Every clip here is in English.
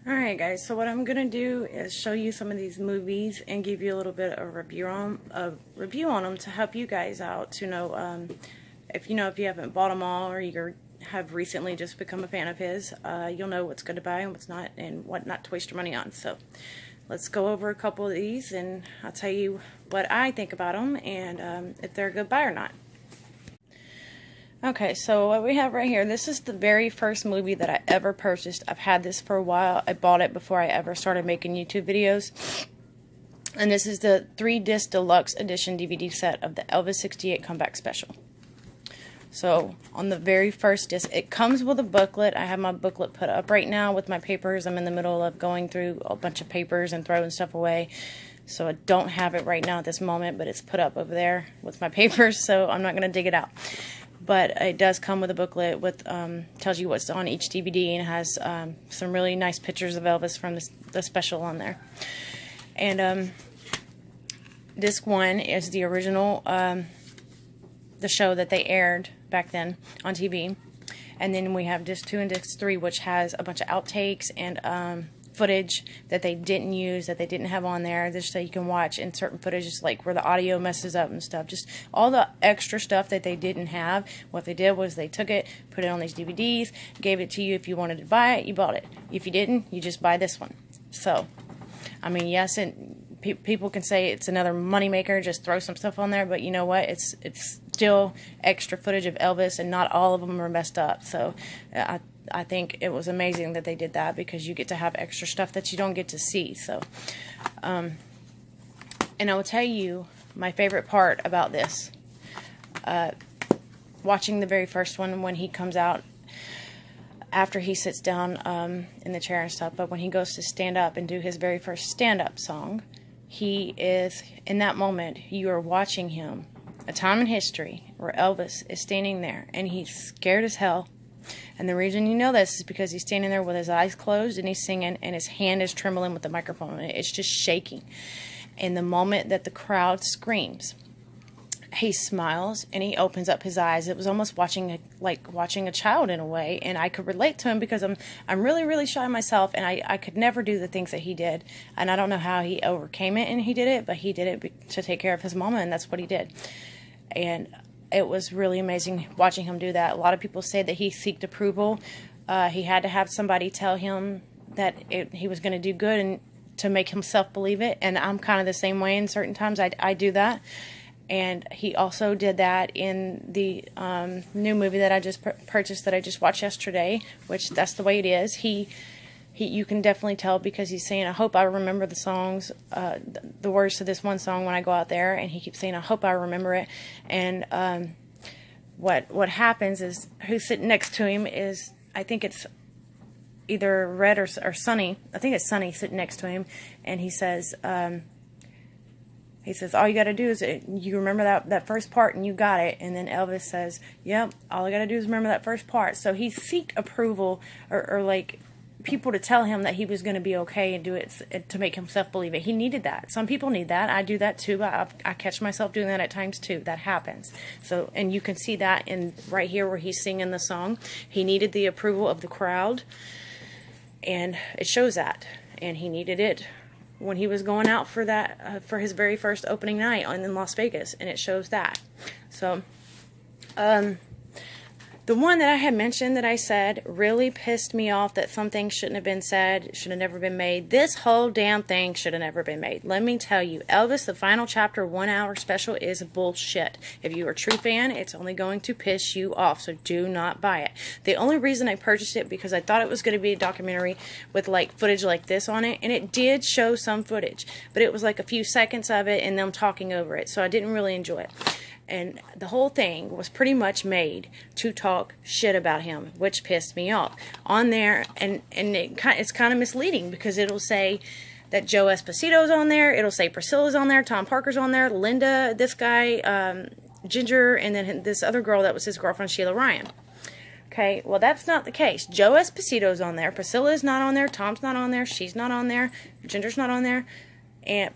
Alright guys, so what I'm going to do is show you some of these movies and give you a little bit of review on them to help you guys out to know if you haven't bought them all or you have recently just become a fan of his, you'll know what's good to buy and what's not and what not to waste your money on. So let's go over a couple of these and I'll tell you what I think about them and if they're a good buy or not. Okay, so what we have right here, this is the very first movie that I ever purchased. I've had this for a while. I bought it before I ever started making YouTube videos. And this is the 3-disc deluxe edition DVD set of the Elvis 68 Comeback Special. So, on the very first disc, it comes with a booklet. I have my booklet put up right now with my papers. I'm in the middle of going through a bunch of papers and throwing stuff away. So I don't have it right now at this moment, but it's put up over there with my papers, so I'm not going to dig it out. But it does come with a booklet with tells you what's on each DVD and has some really nice pictures of Elvis from the special on there. And disc 1 is the original, the show that they aired back then on TV. And then we have disc 2 and disc 3, which has a bunch of outtakes and footage that they didn't use, that they didn't have on there, just so you can watch in certain footage, just like where the audio messes up and stuff. Just all the extra stuff that they didn't have. What they did was they took it, put it on these DVDs, gave it to you. If you wanted to buy it, you bought it. If you didn't, you just buy this one. So, I mean, yes, people can say it's another moneymaker, just throw some stuff on there, but you know what? It's still extra footage of Elvis, and not all of them are messed up. So, I think it was amazing that they did that because you get to have extra stuff that you don't get to see. So, and I will tell you my favorite part about this. Watching the very first one when he comes out, after he sits down in the chair and stuff, but when he goes to stand up and do his very first stand-up song, he is, in that moment, you are watching him, a time in history where Elvis is standing there and he's scared as hell. And the reason you know this is because he's standing there with his eyes closed and he's singing and his hand is trembling with the microphone. It's just shaking. And the moment that the crowd screams, he smiles and he opens up his eyes. It was almost watching a child in a way, and I could relate to him because I'm really, really shy myself, and I could never do the things that he did. And I don't know how he overcame it and he did it, but he did it to take care of his mama, and that's what he did. And it was really amazing watching him do that. A lot of people say that he sought approval. He had to have somebody tell him that he was going to do good and to make himself believe it. And I'm kind of the same way in certain times. I do that. And he also did that in the new movie that I just purchased that I just watched yesterday, which that's the way it is. You can definitely tell because he's saying, I hope I remember the songs, the words to this one song when I go out there, and he keeps saying, I hope I remember it. And what happens is, who's sitting next to him is, I think it's either Red or Sonny. I think it's Sonny sitting next to him, and he says, all you got to do is, you remember that first part and you got it. And then Elvis says, yep, all I got to do is remember that first part. So he sought approval or like people to tell him that he was going to be okay and do it to make himself believe it. He needed that. Some people need that. I do that too. I catch myself doing that at times too. That happens. So, and you can see that in right here where he's singing the song. He needed the approval of the crowd, and it shows that. And he needed it when he was going out for that for his very first opening night in Las Vegas, and it shows that. So, the one that I had mentioned that I said really pissed me off, that some things shouldn't have been said, should have never been made. This whole damn thing should have never been made. Let me tell you, Elvis, the final chapter 1 hour special is bullshit. If you're a true fan, it's only going to piss you off, so do not buy it. The only reason I purchased it because I thought it was going to be a documentary with like footage like this on it, and it did show some footage, but it was like a few seconds of it and them talking over it, so I didn't really enjoy it. And the whole thing was pretty much made to talk shit about him, which pissed me off. On there, and it's kind of misleading because it'll say that Joe Esposito's on there, it'll say Priscilla's on there, Tom Parker's on there, Linda, this guy, Ginger, and then this other girl that was his girlfriend, Sheila Ryan. Okay, well that's not the case. Joe Esposito's on there, Priscilla's not on there, Tom's not on there, she's not on there, Ginger's not on there,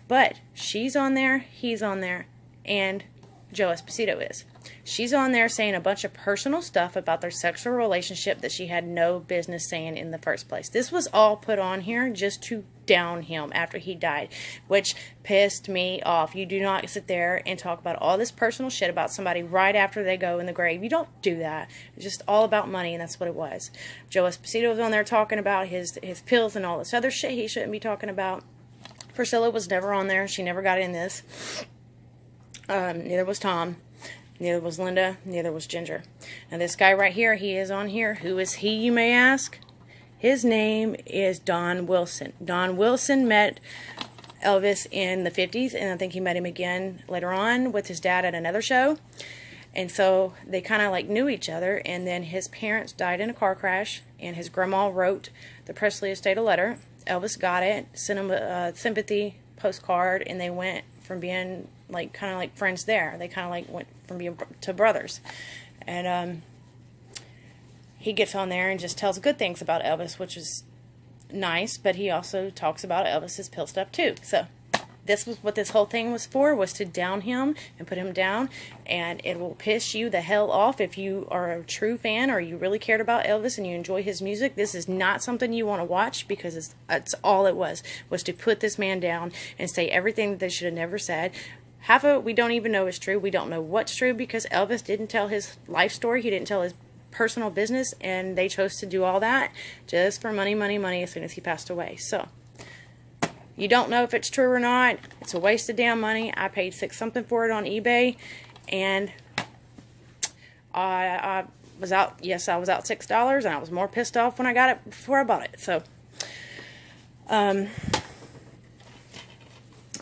but she's on there, he's on there, and Joe Esposito is. She's on there saying a bunch of personal stuff about their sexual relationship that she had no business saying in the first place. This was all put on here just to down him after he died, which pissed me off. You do not sit there and talk about all this personal shit about somebody right after they go in the grave. You don't do that. It's just all about money, and that's what it was. Joe Esposito was on there talking about his pills and all this other shit he shouldn't be talking about. Priscilla was never on there. She never got in this. Neither was Tom. Neither was Linda. Neither was Ginger. Now this guy right here, he is on here. Who is he, you may ask? His name is Don Wilson. Don Wilson met Elvis in the 50s, and I think he met him again later on with his dad at another show. And so they kind of like knew each other, and then his parents died in a car crash, and his grandma wrote the Presley estate a letter. Elvis got it, sent him a sympathy postcard, and they went from being like kind of like friends there. They kind of like went from being to brothers. And he gets on there and just tells good things about Elvis, which is nice, but he also talks about Elvis's pill stuff too. So this was what this whole thing was for, was to down him and put him down, and it will piss you the hell off if you are a true fan or you really cared about Elvis and you enjoy his music. This is not something you want to watch, because it's all it was to put this man down and say everything that they should have never said. Half of it we don't even know is true. We don't know what's true because Elvis didn't tell his life story. He didn't tell his personal business, and they chose to do all that just for money, money, money as soon as he passed away. So you don't know if it's true or not. It's a waste of damn money. I paid $6 something for it on eBay, and I was out. Yes, I was out $6, and I was more pissed off when I got it before I bought it. So I'll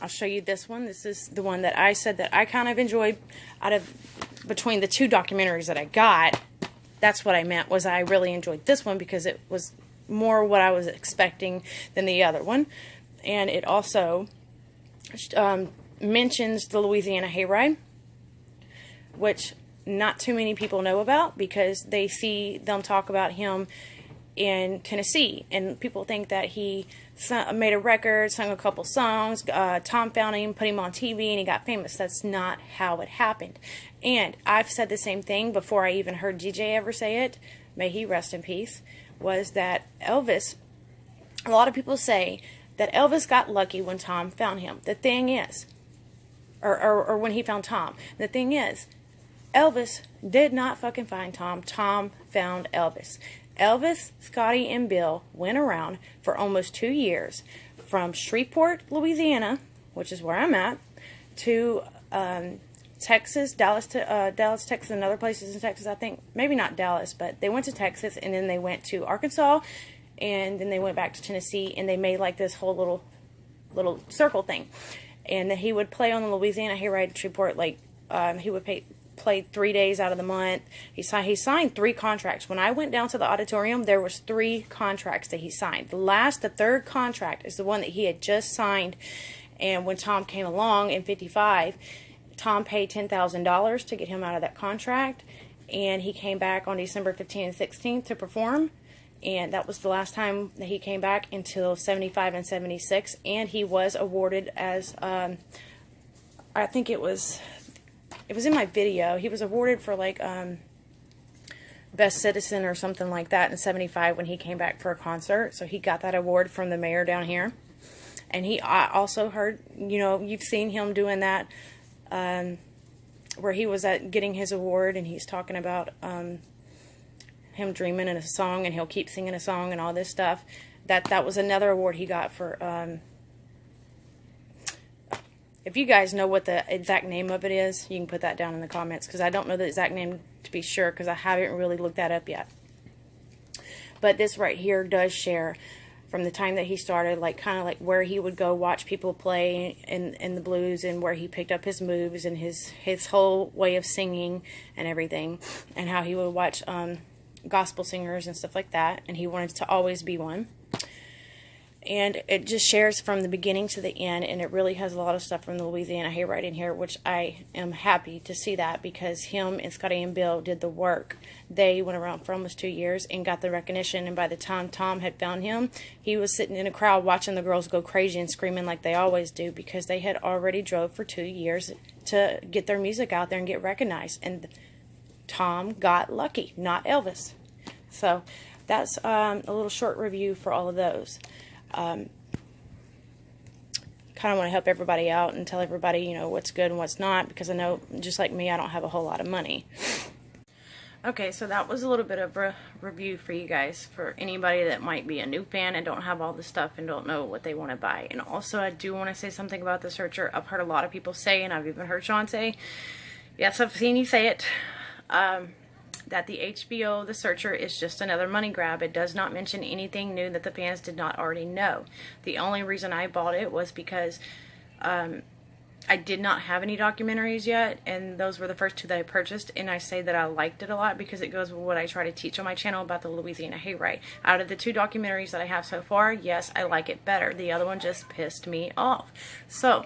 show you this one. This is the one that I said that I kind of enjoyed out of between the two documentaries that I got. That's what I meant, was I really enjoyed this one because it was more what I was expecting than the other one. And it also mentions the Louisiana Hayride, which not too many people know about because they see them talk about him in Tennessee. And people think that he made a record, sung a couple songs, Tom found him, put him on TV, and he got famous. That's not how it happened. And I've said the same thing before I even heard DJ ever say it, may he rest in peace, was that Elvis, a lot of people say that Elvis got lucky when Tom found him. The thing is, or when he found Tom, the thing is, Elvis did not fucking find Tom. Tom found Elvis. Elvis, Scotty, and Bill went around for almost 2 years from Shreveport, Louisiana, which is where I'm at, to Texas, Dallas, Texas, and other places in Texas, I think. Maybe not Dallas, but they went to Texas, and then they went to Arkansas, and then they went back to Tennessee, and they made like this whole little circle thing. And he would play on the Louisiana Hayride in Shreveport, like he would play 3 days out of the month. He signed 3 contracts. When I went down to the auditorium, there was 3 contracts that he signed. The third contract is the one that he had just signed. And when Tom came along in 55, Tom paid $10,000 to get him out of that contract. And he came back on December 15th and 16th to perform. And that was the last time that he came back until 75 and 76. And he was awarded as, I think it was in my video. He was awarded for like Best Citizen or something like that in 75 when he came back for a concert. So he got that award from the mayor down here. And I also heard, you've seen him doing that where he was getting his award, and he's talking about him dreaming in a song, and he'll keep singing a song and all this stuff. That was another award he got for if you guys know what the exact name of it is, you can put that down in the comments, because I don't know the exact name to be sure, because I haven't really looked that up yet. But this right here does share from the time that he started, like kind of like where he would go watch people play in the blues, and where he picked up his moves and his whole way of singing and everything, and how he would watch gospel singers and stuff like that, and he wanted to always be one. And it just shares from the beginning to the end, and it really has a lot of stuff from the Louisiana Hayride in here, which I am happy to see that, because him and Scotty and Bill did the work. They went around for almost 2 years and got the recognition, and by the time Tom had found him, he was sitting in a crowd watching the girls go crazy and screaming like they always do, because they had already drove for 2 years to get their music out there and get recognized. And Tom got lucky, not Elvis. So that's a little short review for all of those. Kind of want to help everybody out and tell everybody, you know, what's good and what's not, because I know, just like me, I don't have a whole lot of money. Okay, so that was a little bit of a review for you guys, for anybody that might be a new fan and don't have all the stuff and don't know what they want to buy. And also, I do want to say something about the Searcher. I've heard a lot of people say, and I've even heard Sean say, yes, I've seen you say it, that the HBO, the Searcher, is just another money grab. It does not mention anything new that the fans did not already know. The only reason I bought it was because I did not have any documentaries yet, and those were the first 2 that I purchased, and I say that I liked it a lot because it goes with what I try to teach on my channel about the Louisiana Hayride. Out of the 2 documentaries that I have so far, yes, I like it better. The other one just pissed me off. So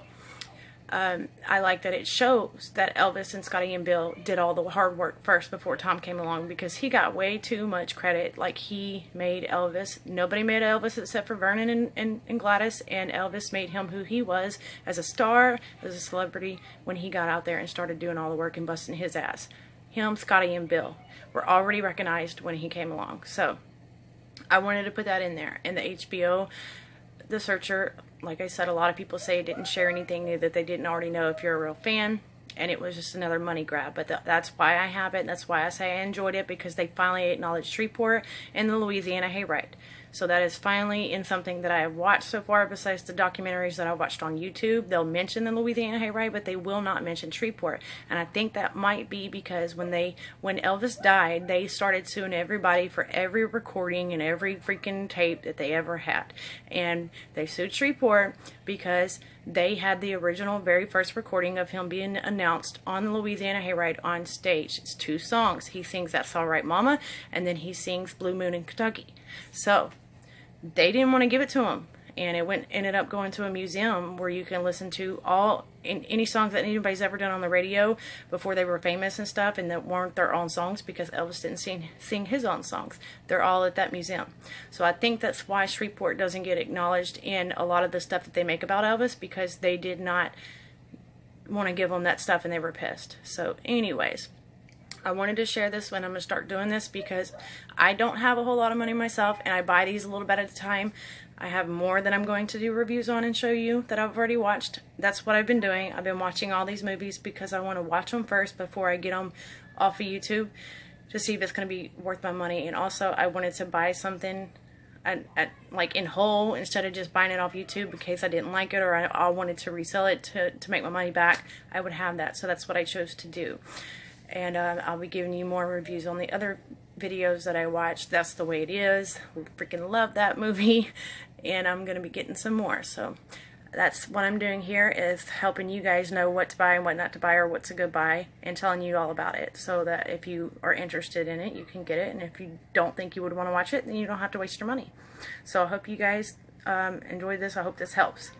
I like that it shows that Elvis and Scotty and Bill did all the hard work first before Tom came along, because he got way too much credit. Like, he made Elvis. Nobody made Elvis except for Vernon and Gladys, and Elvis made him who he was as a star, as a celebrity, when he got out there and started doing all the work and busting his ass. Him, Scotty, and Bill were already recognized when he came along. So I wanted to put that in there. And the HBO, the Searcher, like I said, a lot of people say it didn't share anything new that they didn't already know if you're a real fan, and it was just another money grab. But that's why I have it, and that's why I say I enjoyed it, because they finally acknowledged Shreveport and the Louisiana Hayride. So that is finally in something that I have watched so far, besides the documentaries that I watched on YouTube. They'll mention the Louisiana Hayride, but they will not mention Shreveport. And I think that might be because when Elvis died, they started suing everybody for every recording and every freaking tape that they ever had. And they sued Shreveport because they had the original very first recording of him being announced on the Louisiana Hayride on stage. It's 2 songs. He sings That's All Right Mama, and then he sings Blue Moon in Kentucky. So they didn't want to give it to him, and it ended up going to a museum where you can listen to any songs that anybody's ever done on the radio before they were famous and stuff, and that weren't their own songs, because Elvis didn't sing his own songs. They're all at that museum. So I think that's why Shreveport doesn't get acknowledged in a lot of the stuff that they make about Elvis, because they did not want to give them that stuff and they were pissed. So anyways, I wanted to share this when I'm going to start doing this, because I don't have a whole lot of money myself, and I buy these a little bit at a time. I have more that I'm going to do reviews on and show you that I've already watched. That's what I've been doing. I've been watching all these movies because I want to watch them first before I get them off of YouTube, to see if it's going to be worth my money. And also, I wanted to buy something like in whole, instead of just buying it off YouTube in case I didn't like it, or I wanted to resell it to make my money back. I would have that. So that's what I chose to do. And I'll be giving you more reviews on the other videos that I watched. That's the Way It Is. I freaking love that movie, and I'm going to be getting some more. So that's what I'm doing here, is helping you guys know what to buy and what not to buy, or what's a good buy, and telling you all about it, so that if you are interested in it, you can get it, and if you don't think you would want to watch it, then you don't have to waste your money. So I hope you guys enjoyed this. I hope this helps.